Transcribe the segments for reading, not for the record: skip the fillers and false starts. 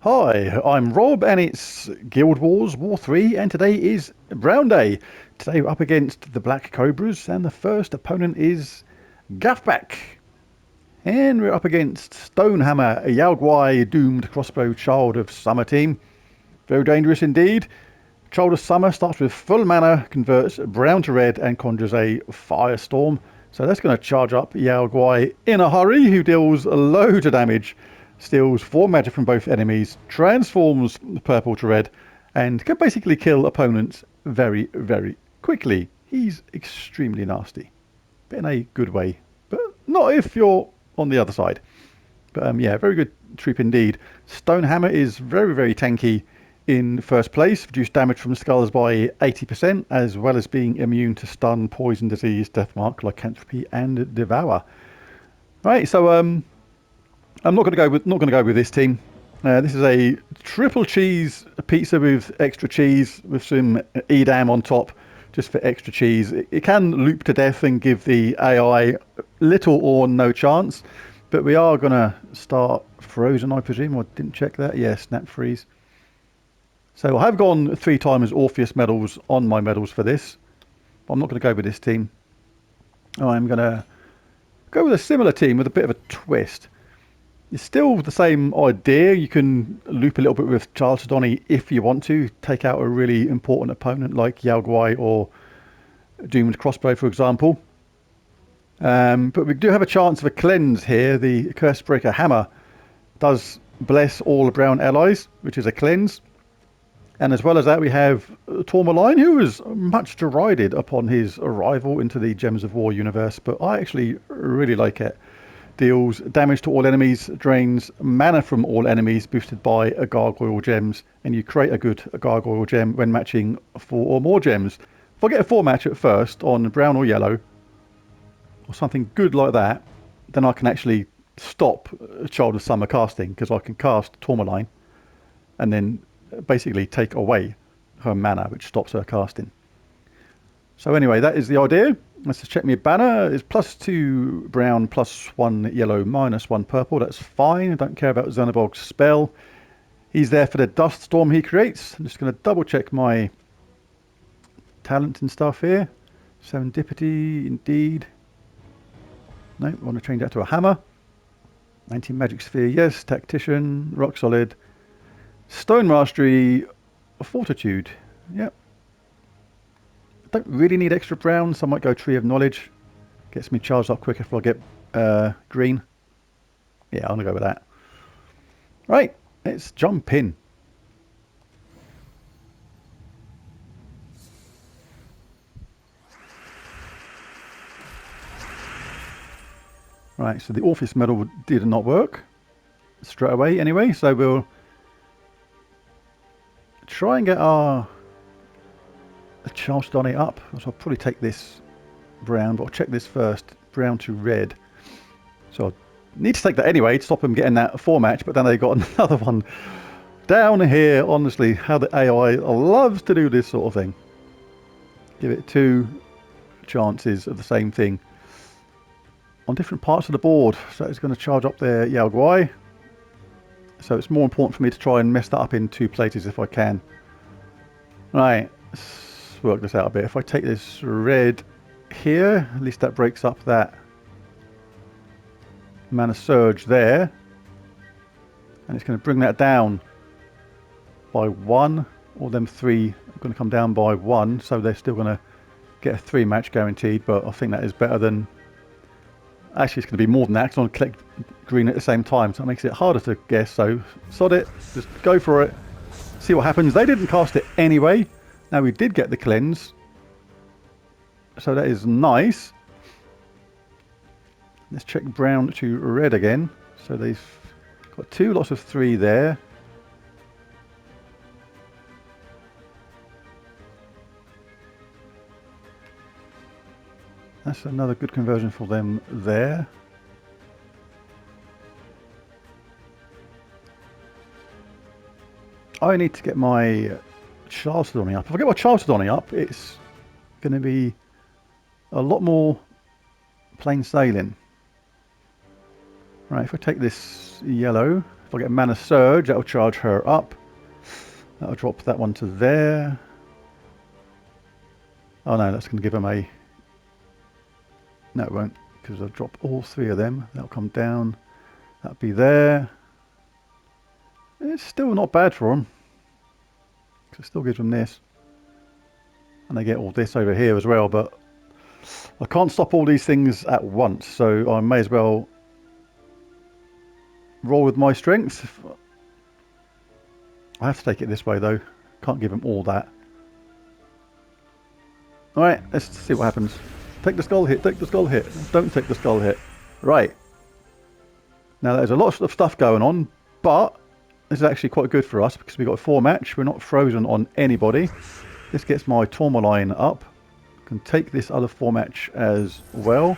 Hi, I'm Rob and it's Guild Wars War 3 and today is Brown Day. Today we're up against the Black Cobras and the first opponent is Gaffback. And we're up against Stonehammer, a Yaoguai doomed crossbow child of summer team. Very dangerous indeed. Child of Summer starts with full mana, converts brown to red and conjures a firestorm. So that's going to charge up Yaoguai in a hurry, who deals loads of damage, steals 4 magic from both enemies, transforms purple to red, and can basically kill opponents very, very quickly. He's extremely nasty, but in a good way, but not if you're on the other side. But yeah, very good troop indeed. Stonehammer is very, very tanky in first place, reduced damage from skulls by 80%, as well as being immune to stun, poison, disease, deathmark, lycanthropy, and devour. Right, so I'm not going to go with this team. This is a triple cheese pizza with extra cheese with some Edam on top, just for extra cheese. It can loop to death and give the AI little or no chance, but we are going to start frozen, I presume. I didn't check that. Yeah, snap freeze. So I have gone 3 times Orpheus medals on my medals for this. But I'm not going to go with this team. I'm going to go with a similar team with a bit of a twist. It's still the same idea. You can loop a little bit with Chalcedony if you want to. Take out a really important opponent like Yaoguai or Doomed Crossbow, for example. But we do have a chance of a cleanse here. The Curse-Breaker Hammer does bless all the brown allies, which is a cleanse. And as well as that, we have Tourmaline, who was much derided upon his arrival into the Gems of War universe, but I actually really like it. Deals damage to all enemies, drains mana from all enemies, boosted by a gargoyle gems, and you create a good gargoyle gem when matching 4 or more gems. If I get a 4 match at first on brown or yellow, or something good like that, then I can actually stop Child of Summer casting, because I can cast Tourmaline, and then basically take away her mana, which stops her casting. So anyway, that is the idea. Let's just check my banner. It's +2 brown, +1 yellow, -1 purple. That's fine. I don't care about Xenobog's spell. He's there for the dust storm he creates. I'm just going to double check my talent and stuff here. Serendipity, indeed. No, I want to change that to a hammer. Anti-magic sphere, yes. Tactician, rock solid. Stone Mastery, Fortitude, yep. Don't really need extra brown, so I might go Tree of Knowledge. Gets me charged up quicker if I get green. Yeah, I'm going to go with that. Right, let's jump in. Right, so the Orpheus medal did not work straight away anyway, so we'll try and get our Chalcedony up. So I'll probably take this brown, but I'll check this first. Brown to red. So I need to take that anyway to stop them getting that 4 match, but then they got another one down here. Honestly, how the AI loves to do this sort of thing. Give it 2 chances of the same thing on different parts of the board. So it's going to charge up their Yaoguai. So it's more important for me to try and mess that up in 2 places if I can. Right, let's work this out a bit. If I take this red here, at least that breaks up that mana surge there. And it's going to bring that down by 1. All them 3 are going to come down by 1. So they're still going to get a 3 match guaranteed. But I think that is better than... Actually, it's going to be more than that because I'm going to collect green at the same time. So it makes it harder to guess. So sod it. Just go for it. See what happens. They didn't cast it anyway. Now we did get the cleanse. So that is nice. Let's check brown to red again. So they've got 2 lots of 3 there. That's another good conversion for them there. I need to get my Chalcedony up. If I get my Chalcedony up, it's going to be a lot more plain sailing. Right, if I take this yellow, if I get mana surge, that'll charge her up. That'll drop that one to there. Oh no, that's going to give him a... No, it won't, because I'll drop all three of them. That'll come down. That'll be there. It's still not bad for them. It still gives them this. And they get all this over here as well, but I can't stop all these things at once, so I may as well roll with my strength. I have to take it this way though. Can't give them all that. Alright, let's see what happens. Take the skull hit, take the skull hit. Don't take the skull hit. Right. Now there's a lot of stuff going on, but this is actually quite good for us because we've got a 4-match. We're not frozen on anybody. This gets my tourmaline up. I can take this other 4-match as well.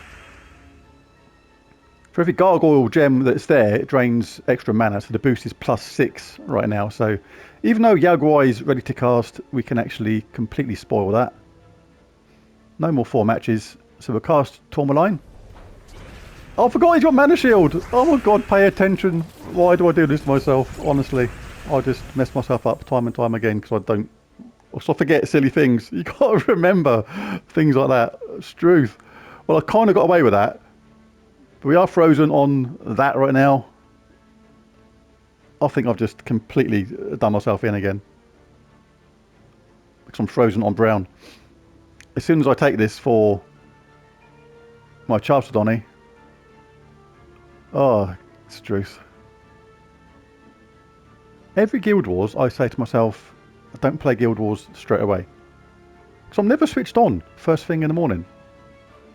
For every gargoyle gem that's there, it drains extra mana, so the boost is +6 right now. So even though Yaguai is ready to cast, we can actually completely spoil that. No more 4-matches, so we'll cast Tourmaline. Oh, I forgot he's got Mana Shield! Oh my god, pay attention. Why do I do this to myself? Honestly, I just mess myself up time and time again because I also forget silly things. You gotta remember things like that. It's truth. Well, I kind of got away with that. But we are frozen on that right now. I think I've just completely done myself in again. Because I'm frozen on brown. As soon as I take this for my Chalcedony, oh, it's truth. Every Guild Wars, I say to myself, I don't play Guild Wars straight away. Because I'm never switched on first thing in the morning.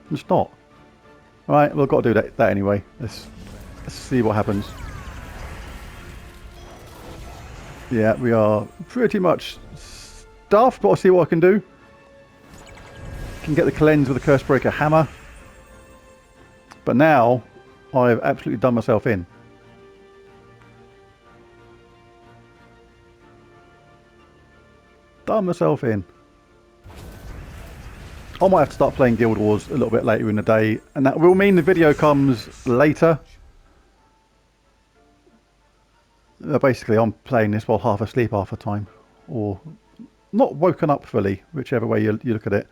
I'm just not. Alright, well, I've got to do that anyway. Let's see what happens. Yeah, we are pretty much stuffed, but I'll see what I can do. Can get the cleanse with the Cursebreaker hammer. But now, I've absolutely done myself in. Done myself in. I might have to start playing Guild Wars a little bit later in the day, and that will mean the video comes later. Basically, I'm playing this while half asleep half the time, or not woken up fully, whichever way you look at it.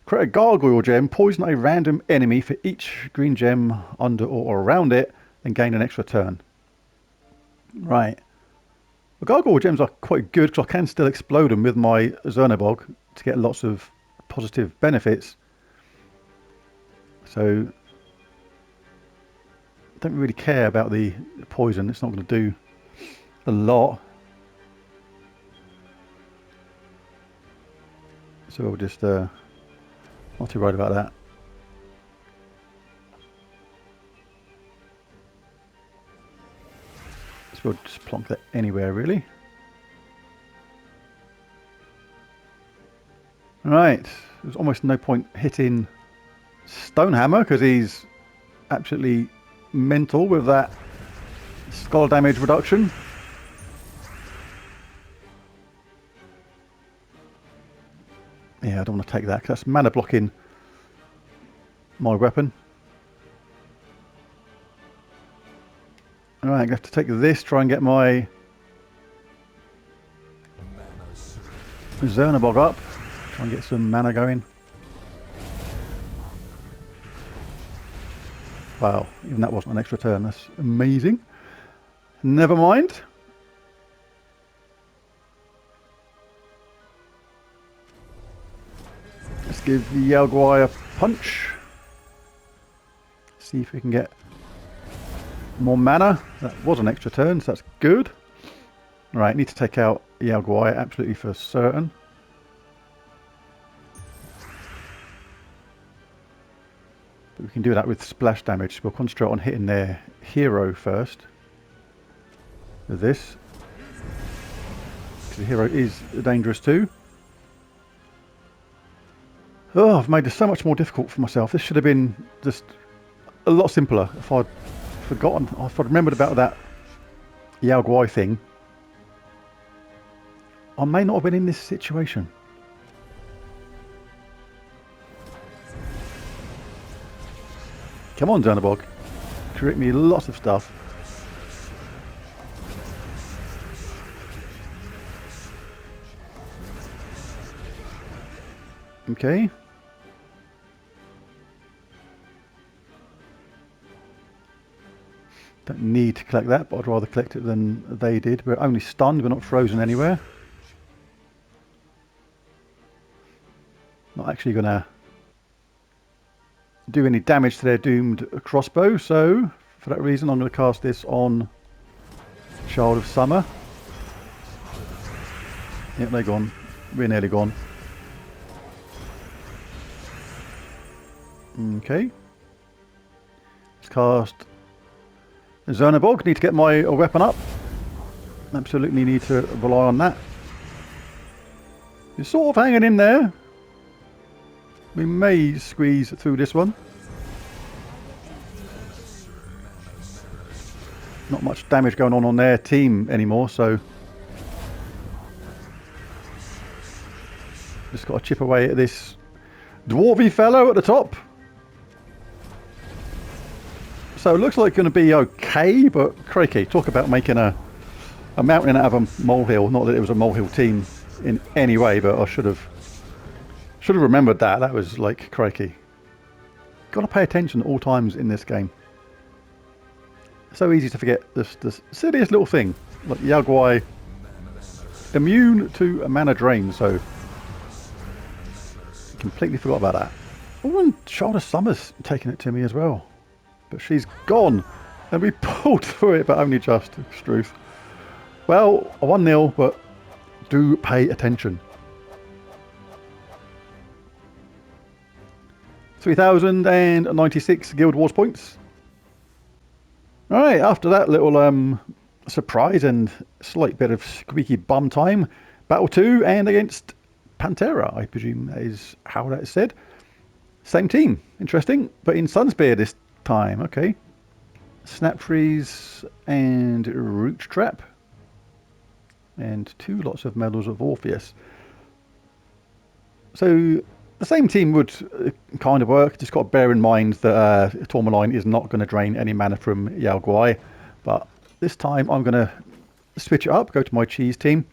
Create a gargoyle gem, poison a random enemy for each green gem under or around it, and gain an extra turn. Right. The gargoyle gems are quite good because I can still explode them with my Zernobog to get lots of positive benefits. So I don't really care about the poison. It's not going to do a lot. So we'll just not too worried about that. So we'll just plonk that anywhere really. Right, there's almost no point hitting Stonehammer because he's absolutely mental with that skull damage reduction. Yeah, I don't want to take that because that's mana blocking my weapon. Alright, I'm going to have to take this, try and get my Zernobog up. Try and get some mana going. Wow, even that wasn't an extra turn. That's amazing. Never mind. Let's give the Yaguai a punch. See if we can get more mana. That was an extra turn, so that's good. Right, need to take out Yaguai absolutely for certain. But we can do that with splash damage. We'll concentrate on hitting their hero first. With this. Because the hero is dangerous too. Oh, I've made this so much more difficult for myself. This should have been just a lot simpler if I'd forgotten, if I'd remembered about that Yaguai thing. I may not have been in this situation. Come on, Zernobog. create me lots of stuff. Okay. Don't need to collect that, but I'd rather collect it than they did. We're only stunned, we're not frozen anywhere. Not actually going to do any damage to their doomed crossbow, so for that reason I'm going to cast this on Child of Summer. Yep, they're gone. We're nearly gone. Okay. Let's cast Zernabog. Need to get my weapon up. Absolutely need to rely on that. You're sort of hanging in there. We may squeeze through this one. Not much damage going on their team anymore, so just got to chip away at this dwarvy fellow at the top. So it looks like it's going to be okay, but crikey, talk about making a mountain out of a molehill. Not that it was a molehill team in any way, but I should have remembered that. That was like crikey. Got to pay attention at all times in this game. So easy to forget this silliest little thing. Like Yao Guai, immune to a mana drain, so completely forgot about that. Oh, and Child of Summer's taking it to me as well. But she's gone. And we pulled through it, but only just. Struth. Well, a 1-0, but do pay attention. 3,096 Guild Wars points. Alright, after that little surprise and slight bit of squeaky bum time, Battle 2 and against Pantera, I presume that is how that is said. Same team, interesting, but in Sunspear this time, okay. Snap Freeze and Root Trap. And 2 lots of Medals of Orpheus. So the same team would kind of work, just got to bear in mind that Tourmaline is not going to drain any mana from Yao Guai. But this time I'm going to switch it up, go to my cheese team.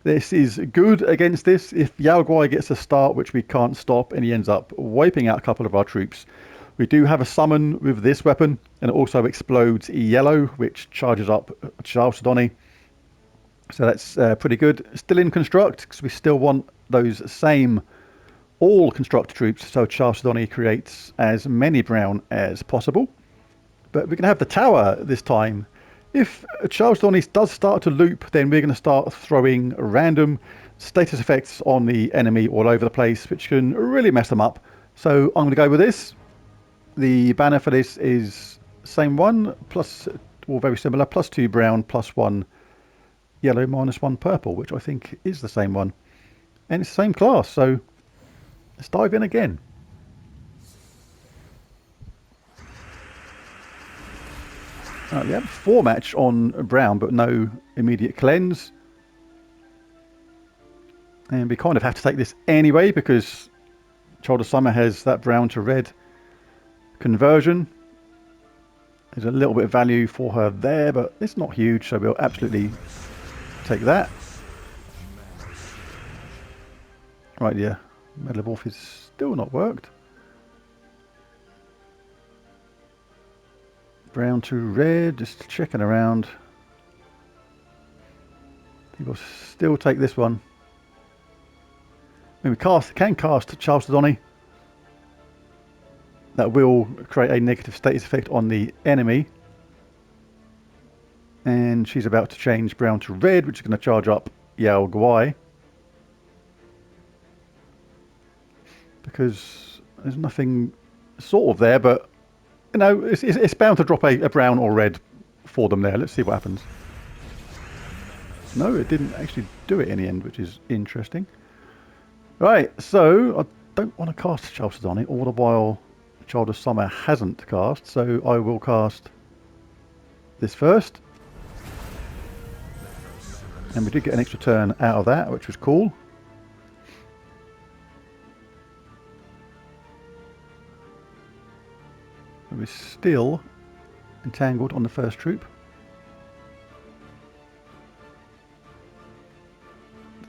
This is good against this. If Yao Guai gets a start, which we can't stop, and he ends up wiping out a couple of our troops, we do have a summon with this weapon, and it also explodes yellow, which charges up Chalcedony. So that's pretty good. Still in construct, because we still want those same all construct troops, so Chalcedony creates as many brown as possible. But we can have the tower this time. If Chalcedony does start to loop, then we're going to start throwing random status effects on the enemy all over the place, which can really mess them up. So I'm going to go with this. The banner for this is same one, plus, or very similar, +2 brown, +1 yellow, -1 purple, which I think is the same one. And it's the same class, so let's dive in again. Right, we have a 4 match on brown, but no immediate cleanse. And we kind of have to take this anyway, because Child of Summer has that brown to red conversion. There's a little bit of value for her there, but it's not huge, so we'll absolutely take that. Right, yeah. Medal of Orpheus still not worked. Brown to red, just checking around. People still take this one. I mean, we can cast Chalcedony. That will create a negative status effect on the enemy. And she's about to change brown to red, which is going to charge up Yao Guai. Because there's nothing sort of there, but you know, it's bound to drop a brown or red for them there. Let's see what happens. No, it didn't actually do it in the end, which is interesting. Right, so I don't want to cast Chalcedony, all the while Child of Summer hasn't cast, so I will cast this first. And we did get an extra turn out of that, which was cool. We still entangled on the first troop.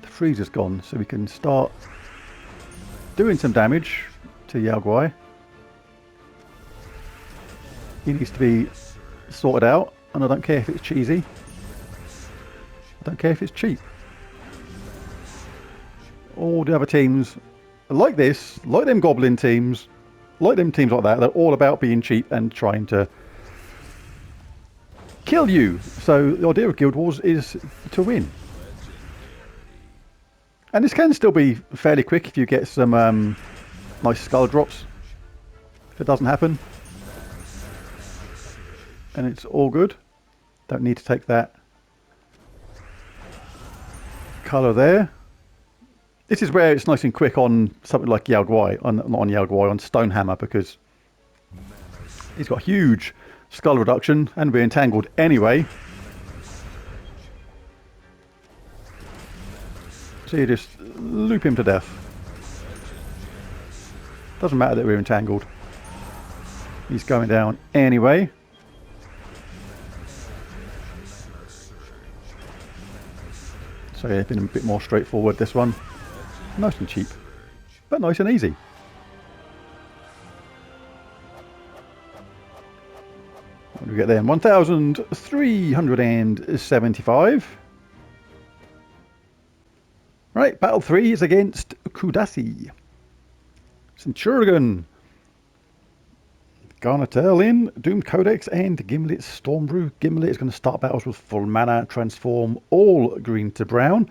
The freezer's gone, so we can start doing some damage to Yao Guai. He needs to be sorted out, and I don't care if it's cheesy. I don't care if it's cheap. All the other teams like this, like them goblin teams, like them teams like that, they're all about being cheap and trying to kill you. So the idea of Guild Wars is to win. And this can still be fairly quick if you get some nice skull drops. If it doesn't happen, and it's all good. Don't need to take that colour there. This is where it's nice and quick on something like Yao Guai, not on Yao Guai, on Stonehammer, because he's got huge skull reduction and we're entangled anyway. So you just loop him to death. Doesn't matter that we're entangled. He's going down anyway. So yeah, been a bit more straightforward this one. Nice and cheap, but nice and easy. What do we get then? 1,375. Right, battle 3 is against Kudasi. Centurion. Garnatel in, Doom Codex and Gimlet's Stormbrew. Gimlet is going to start battles with full mana, transform all green to brown.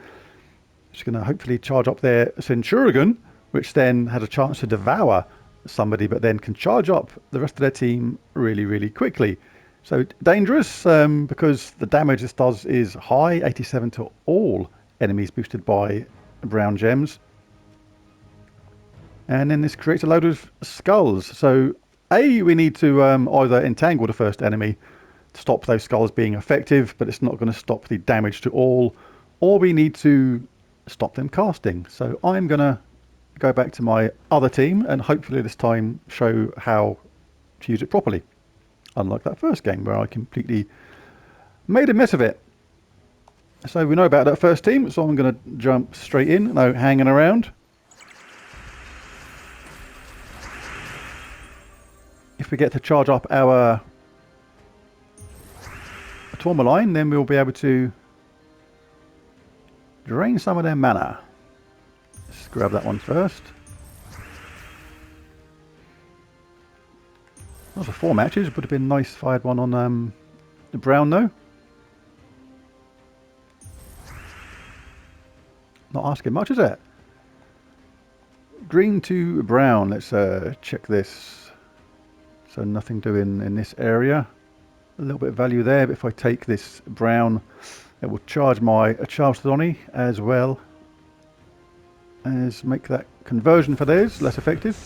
It's going to hopefully charge up their Centurion, which then has a chance to devour somebody, but then can charge up the rest of their team really, really quickly. So dangerous, because the damage this does is high, 87 to all enemies boosted by brown gems. And then this creates a load of skulls. So A, we need to either entangle the first enemy to stop those skulls being effective, but it's not going to stop the damage to all, or we need to stop them casting. So I'm going to go back to my other team and hopefully this time show how to use it properly. Unlike that first game where I completely made a mess of it. So we know about that first team, so I'm going to jump straight in, no hanging around. If we get to charge up our Tourmaline, then we'll be able to drain some of their mana. Let's grab that one first. That was a 4 matches, would have been nice if I had one on the brown though. Not asking much, is it? Green to brown, let's check this. So nothing doing in this area. A little bit of value there, but if I take this brown, it will charge my Chalcedony as well as make that conversion for theirs less effective.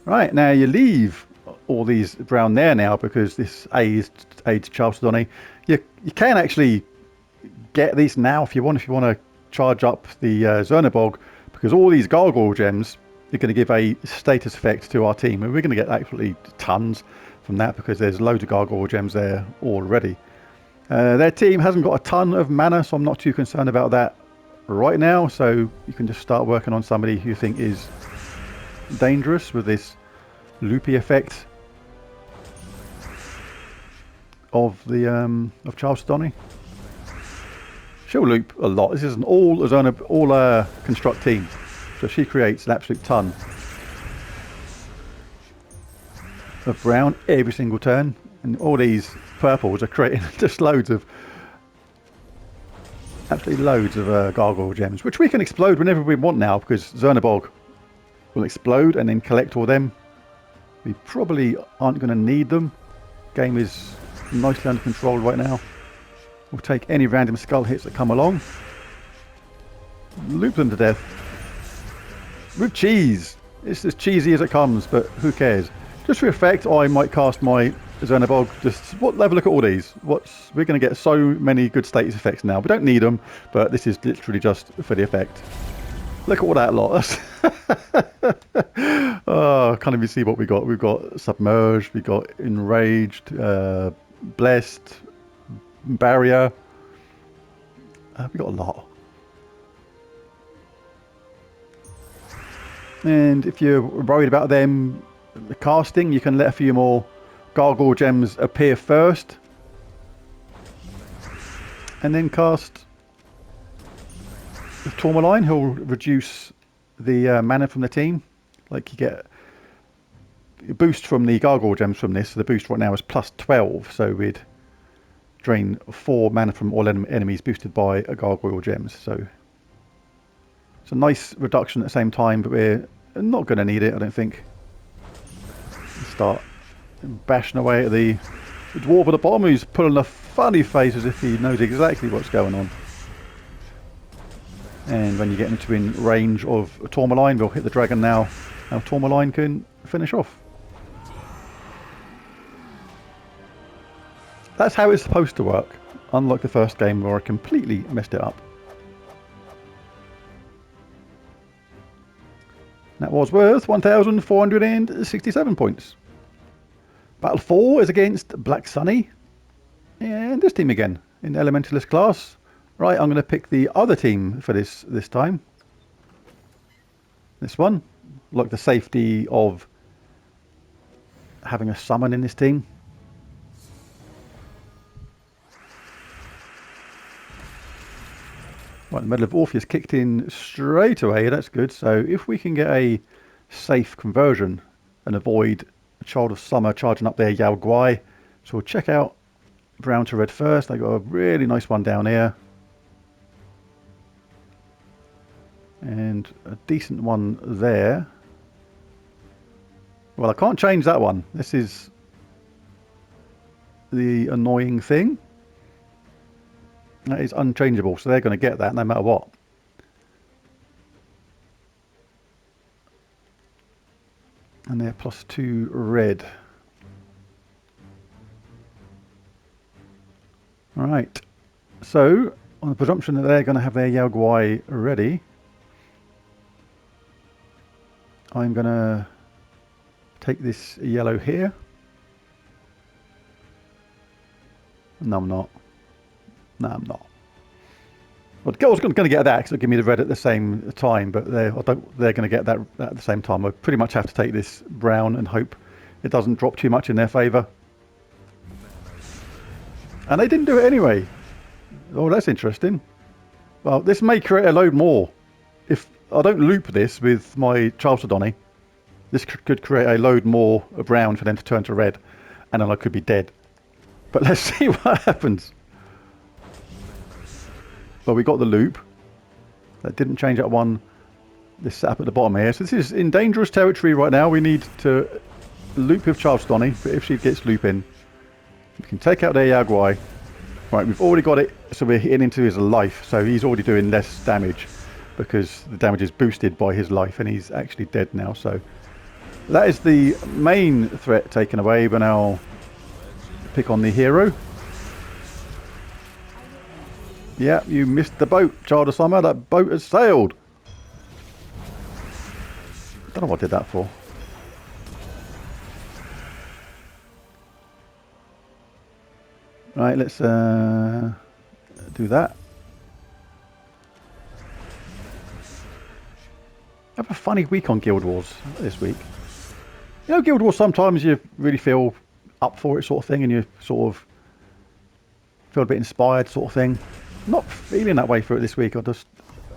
Right, now you leave all these brown there now because this aids Chalcedony. You can actually get these now if you want to charge up the Zernabog, because all these gargoyle gems are going to give a status effect to our team, and we're going to get absolutely tons from that because there's loads of gargoyle gems there already. Their team hasn't got a ton of mana, so I'm not too concerned about that right now. So you can just start working on somebody who you think is dangerous with this loopy effect of the of Chalcedony. She'll loop a lot. This is an all construct team, so she creates an absolute ton of brown every single turn, and all these purples are creating just absolutely loads of gargoyle gems, which we can explode whenever we want now, because Zernabog will explode and then collect all them. We probably aren't going to need them. Game is nicely under control right now. We'll take any random skull hits that come along, loop them to death with cheese. It's as cheesy as it comes, but who cares? Just for effect, I might cast my Zernabog. Look at all these. We're going to get so many good status effects now. We don't need them, but this is literally just for the effect. Look at all that lot. Oh, I can't even see what we got. We've got submerged, we got enraged, blessed, barrier. We got a lot. And if you're worried about them casting, you can let a few more gargoyle gems appear first, and then cast the Tourmaline. He'll reduce the mana from the team. Like you get a boost from the gargoyle gems from this. So the boost right now is plus 12, so we'd drain 4 mana from all enemies boosted by a gargoyle gems. So it's a nice reduction at the same time, but we're not going to need it, I don't think. Start bashing away at the dwarf at the bottom, who's pulling a funny face as if he knows exactly what's going on. And when you get into in range of a Tourmaline, we'll hit the dragon now. Now Tourmaline can finish off. That's how it's supposed to work, unlike the first game where I completely messed it up. That was worth 1,467 points. Battle 4 is against Black Sunny. And this team again, in Elementalist class. Right, I'm going to pick the other team for this time. This one. Like the safety of having a summon in this team. Right, the Medal of Orpheus kicked in straight away. That's good. So if we can get a safe conversion and avoid a Child of Summer charging up their Yao Guai. So we'll check out brown to red first. They got a really nice one down here. And a decent one there. Well, I can't change that one. This is the annoying thing. That is unchangeable, so they're going to get that no matter what. And they're +2 red. Right. So, on the presumption that they're going to have their Yao Guai ready, I'm going to take this yellow here. No, I'm not. No, I'm not. Well, I was going to get that because it'll give me the red at the same time, but they're going to get that at the same time. I pretty much have to take this brown and hope it doesn't drop too much in their favour. And they didn't do it anyway. Oh, that's interesting. Well, this may create a load more. If I don't loop this with my Chalcedony, this could create a load more of brown for them to turn to red, and then I could be dead. But let's see what happens. Well, we got the loop. That didn't change that one. This set up at the bottom here. So this is in dangerous territory right now. We need to loop with Chalcedony, but if she gets loop in, we can take out their Yao Guai. Right, we've already got it, so we're hitting into his life. So he's already doing less damage because the damage is boosted by his life, and he's actually dead now. So that is the main threat taken away. But now pick on the hero. Yeah, you missed the boat, Child of Summer. That boat has sailed. Don't know what I did that for. Right, let's do that. I have a funny week on Guild Wars this week. You know, Guild Wars, sometimes you really feel up for it sort of thing, and you sort of feel a bit inspired sort of thing. Not feeling that way for it this week. I just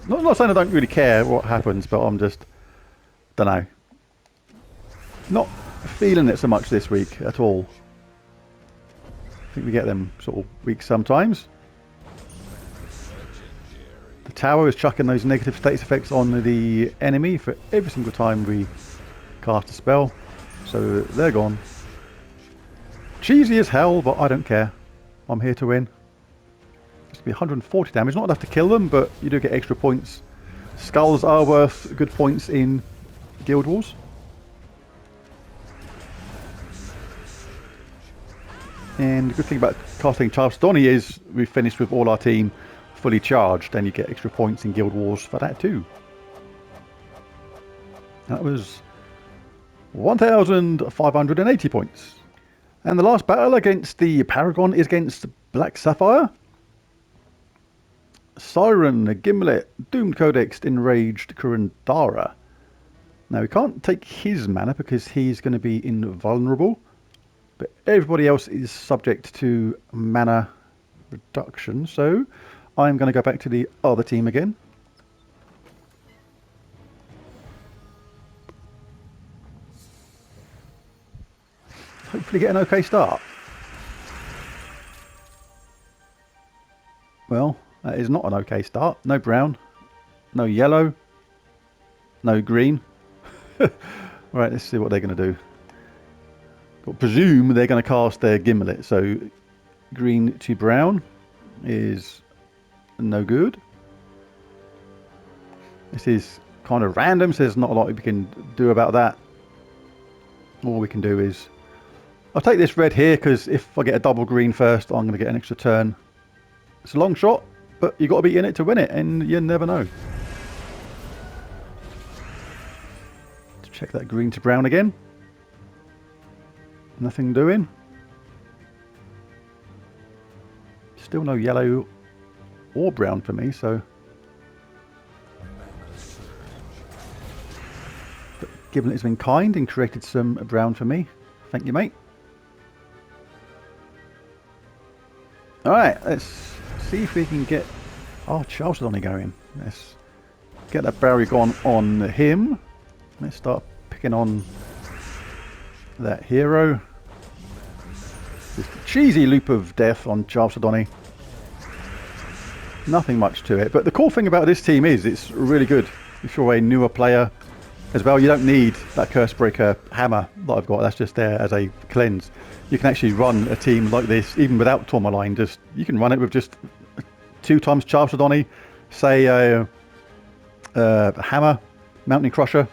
not saying I don't really care what happens, but I'm just don't know. Not feeling it so much this week at all. I think we get them sort of weeks sometimes. The tower is chucking those negative status effects on the enemy for every single time we cast a spell. So they're gone. Cheesy as hell, but I don't care. I'm here to win. It's going to be 140 damage. Not enough to kill them, but you do get extra points. Skulls are worth good points in Guild Wars. And the good thing about casting Chalcedony is we've finished with all our team fully charged, and you get extra points in Guild Wars for that too. That was 1,580 points. And the last battle against the Paragon is against Black Sapphire. Siren, Gimlet, Doomed Codex, Enraged Kurandara. Now we can't take his mana because he's going to be invulnerable. But everybody else is subject to mana reduction. So I'm going to go back to the other team again. Hopefully get an okay start. Well, that is not an okay start. No brown, no yellow, no green. Right, let's see what they're going to do. I presume they're going to cast their Gimlet. So green to brown is no good. This is kind of random, so there's not a lot we can do about that. All we can do is... I'll take this red here because if I get a double green first, I'm going to get an extra turn. It's a long shot, but you've got to be in it to win it, and you never know. Let's check that green to brown again. Nothing doing. Still no yellow or brown for me, so... But Gimlet has been kind and created some brown for me. Thank you, mate. Alright, let's see if we can get our Chalcedony going. Let's get that Baragon on him. Let's start picking on that hero. This cheesy loop of death on Chalcedony. Nothing much to it, but the cool thing about this team is it's really good if you're a newer player as well. You don't need that Cursebreaker hammer that I've got. That's just there as a cleanse. You can actually run a team like this even without Tourmaline. Just you can run it with just 2 times Chalcedony, say a hammer, Mountain Crusher,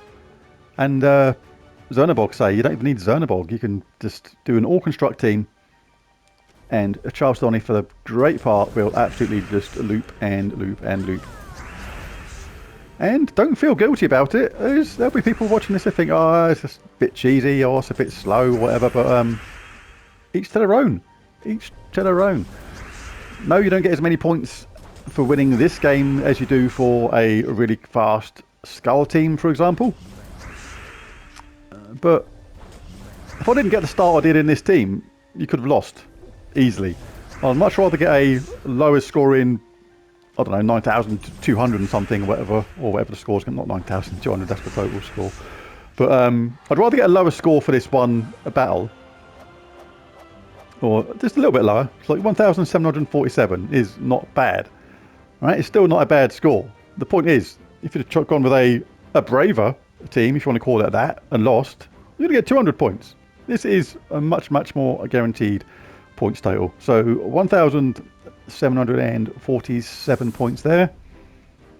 and Zernabog. Say you don't even need Zernabog. You can just do an all construct team, and a Chalcedony for the great part will absolutely just loop and loop and loop. And don't feel guilty about it. There'll be people watching this that think, oh, it's just a bit cheesy or it's a bit slow or whatever, but each to their own. Each to their own. No, you don't get as many points for winning this game as you do for a really fast Skull team, for example. But if I didn't get the start I did in this team, you could have lost easily. I'd much rather get a lower scoring, I don't know, 9,200 and something, or whatever the score's, not 9,200, that's the total score. But I'd rather get a lower score for this one battle, or just a little bit lower. It's like 1,747 is not bad, right? It's still not a bad score. The point is, if you'd have gone with a braver team, if you want to call it that, and lost, you're going to get 200 points. This is a much more guaranteed points total. So 1,747 points there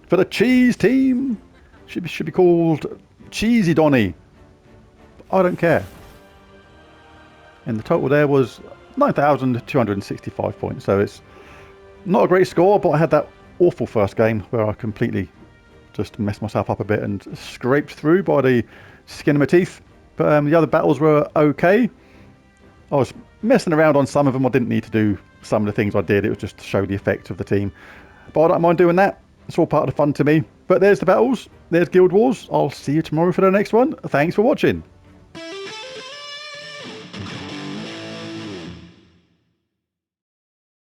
for the cheese team. Should be called Cheesy Donny. I don't care. And the total there was 9,265 points. So it's not a great score, but I had that awful first game where I completely just messed myself up a bit and scraped through by the skin of my teeth. But the other battles were okay. I was messing around on some of them. I didn't need to do some of the things I did. It was just to show the effect of the team. But I don't mind doing that. It's all part of the fun to me. But there's the battles. There's Guild Wars. I'll see you tomorrow for the next one. Thanks for watching.